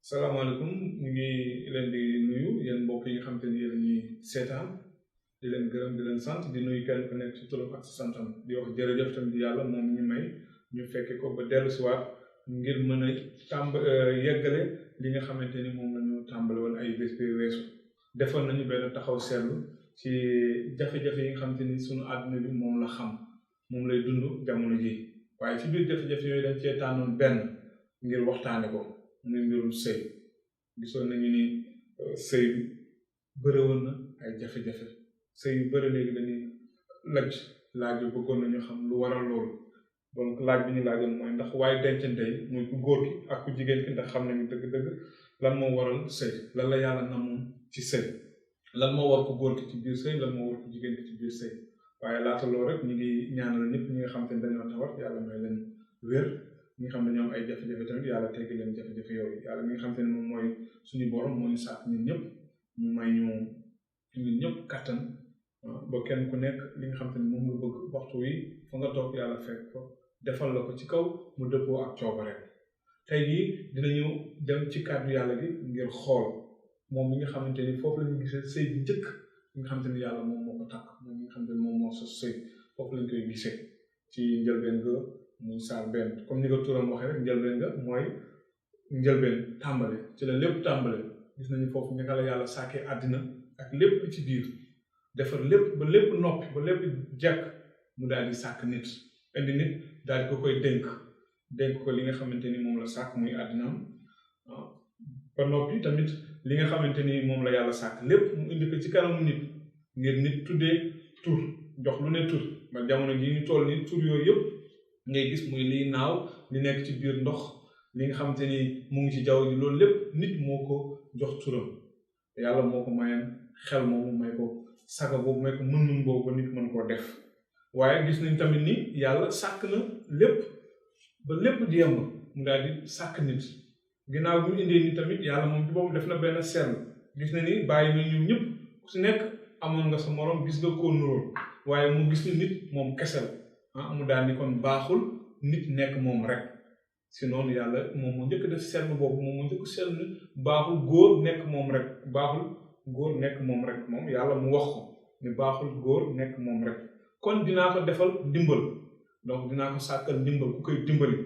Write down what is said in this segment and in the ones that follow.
salaamaaleykum ñu ngi leen di nuyu yéen mbokk yi nga xam te ni yéen ñuy seetaan di leen gërëm di leen sant di nuyu kenn ku nekk ci turam ak ci santam di wax jërëjëf tamit di yàlla moom ñu may ñu fekke ko ba dellu si waat ngir mën a yeggale li nga xamante ni moom la ñu tàmbale woon ay bés bi weesu defoon nañu benn taxaw seetlu ci jafe-jafe yi nga xamante ni sunu àdduna bi moom la xam moom lay dund jamono ji waaye ci biir jafe-jafe yooyu dañ cee tànnoon benn ngir waxtaane ko muy mbirum sëy gisoon nañu ni sëy bëre woon na ay jafe-jafe sëy yu bëre léegi dañuy laaj yu bëggoon nañu xam lu waral loolu donc laaj bi ñu laajoon mooy ndax waaye dencante yi muy ku góor ki ak ku jigéen ki ndax xam nañu dëgg-dëgg lan moo waral sëy lan la yàlla namoon ci sëy lan moo war ku góor ki ci biir sëy lan moo war ku jigéen ki ci biir sëy waaye laata loolu rek ñu ngi ñaanal ñëpp ñi nga xam te ne dañoo tawat yàlla may leen wér ñi nga xam ne ñoom ay jafe-jafe tamit yàlla teggi leen jafe-jafe yooyu yàlla mi nga xam te ne moom mooy suñu borom moo ñu sàkk ñun ñëpp ñu may ñu ñun ñëpp kattan ba kenn ku nekk li nga xam te ne moom nga bëgg waxtu wi fa nga toog yàlla fekk ko defal la ko ci kaw mu dëppoo ak coobare tey jii dinañu dem ci kàddu yàlla gi ngir xool moom mi nga xamante ni foofu la ñu gisee sëy bi njëkk mi nga xamante ni yàlla moom moo ko takk moom mi nga xamante ni moom moo sos sëy foofu lañ koy gisee ci njëlbeen ga muy saar benn comme ni ko turam waxee rek njëlbeen nga mooy njëlbeen tàmbale ci la lépp tàmbale gis nañu foofu naka la yàlla sàkkee àddina ak lépp ci biir defar lépp ba lépp noppi ba lépp jekk mu daal di sàkk nit indi nit daal di ko koy dénk ko li nga xamante ni moom la sàkk muy àddinaam ba noppi tamit li nga xamante ni moom la yàlla sàkk lépp mu indi ko ci kanamu nit ngir nit tuddee tur jox lu ne tur ba jamono ji ñu toll ni tur yooyu yëpp ngay gis muy liy naaw li nekk ci biir ndox li nga xamante ni mu ngi ci jaww ji loolu lépp nit moo ko jox turam yàlla moo ko mayoon xel moomu may ko saga boobu may ko mën-mën boobu ba nit mën koo def waaye gis nañ tamit ni yàlla sàkk na lépp ba lépp di yemb mu daal di sàkk nit ginnaaw bi mu indee ni tamit yàlla moom ci boobu def na benn seetlu gis na ni bàyyi na ñun ñëpp ku si nekk amoon nga sa morom gis nga koo nuróol waaye mu gis ni nit moom kesel mu daal ni kon baaxul nit nekk moom rek sinon yàlla moom moo njëkk def seetlu boobu moom moo njëkk seetlu ni baaxul góor nekk moom rek baaxul góor nekk moom rek moom yàlla mu wax ko ni baaxul góor nekk moom rek kon dinaa ko defal ndimbal donc dinaa ko sàkkal ndimbal ku koy dimbali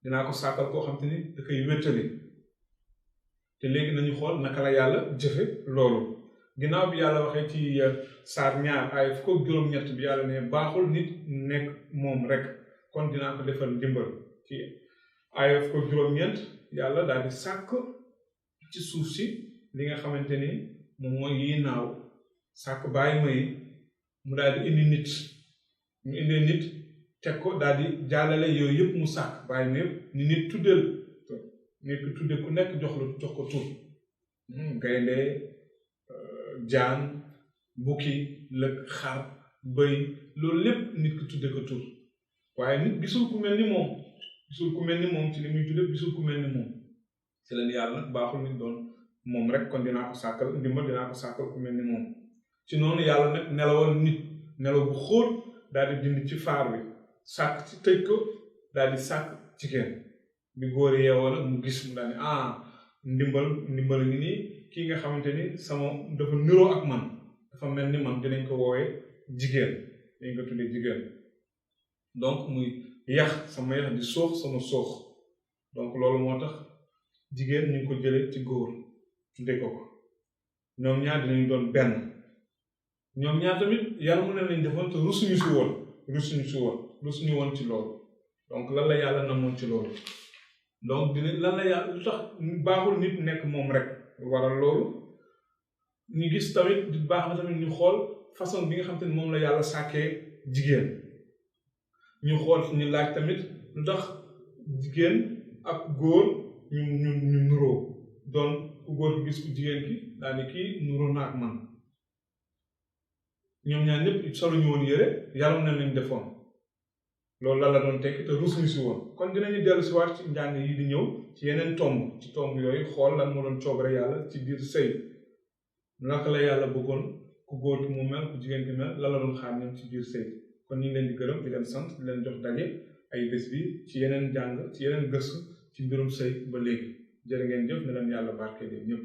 dinaa ko sàkkal koo xam te ni da koy wéttali te léegi nañu xool naka la yàlla jëfe loolu ginnaaw bi yàlla waxee ci saar ñaar ay fukk ak juróom-ñett bi yàlla ne baaxul nit nekk moom rek kon dinaa ko defal ndimbal ci ay fukk ak juróom-ñeent yàlla daal di sàkk ci suuf si li nga xamante ni moom mooy yi naaw sàkk bàyyi may mu daal di indi nit mu indee nit teg ko daal di jàllale yooyu yëpp mu sàkk bàyyi ma yëpp ni nit tuddeel nit ku tudde ku nekk jox ko tur gaynde jaan bukki lëg xar bëy loolu lépp nit ku tudde ko tur waaye nit gisul ku mel ni moom ci li muy tudde gisul ku mel ni moom ci leen yàlla nag baaxul nit doon moom rek kon dinaa ko sàkkal ndimbal dinaa ko sàkkal ku mel ni moom ci noonu yàlla nag nelawal nit nelaw bu xóot daal di dindi ci faar bi sàkk ci tëj ko daal di sàkk jigéen bi góor yeewoo nag mu gis mu daal ni ndimbal ngi nii kii nga xamante ni sama dafa niroo ak man dafa mel ni man dinañ ko woowee jigéen dañ ko tuddee jigéen donc muy yax sama yax di soox sama soox donc loolu moo tax jigéen ñu ngi ko jëlee ci góor tuddee ko ñoom ñaar dinañ doon benn ñoom ñaar tamit yàlla mu ne lañ defoon te rusuñu woon ci loolu donc lan la yàlla namoon ci loolu donc lan la yàlla lu tax baaxul nit nekk moom rek waral loolu ñu gis tamit baax na tamit ñu xool façon bi nga xam te ne moom la yàlla sàkkee jigéen ñu xool ñu laaj tamit lu tax jigéen ak góor ñu nuroo doon ku góor ki gis ku jigéen ki daal ni kii nuroo na ak man ñoom ñaar ñëpp solo ñu woon yére yàlla na lañ defoon loolu la doon tekki te rus ñu si woon kon dinañu dellu si waat ci njàng yi di ñëw ci yeneen tomb yooyu xool lan moo doon coobare yàlla ci biir sëy naka la yàlla bëggoon ku góor ki mu mel ku jigéen ki mel la doon xaar ñoom ci biir sëy kon ñu ngi leen di gërëm di leen sant di leen jox daje ay bés bi ci yeneen jàng ci yeneen gëstu ci mbirum sëy ba léegi jërë ngeen jëf na leen yàlla barkeel yéen ñëpp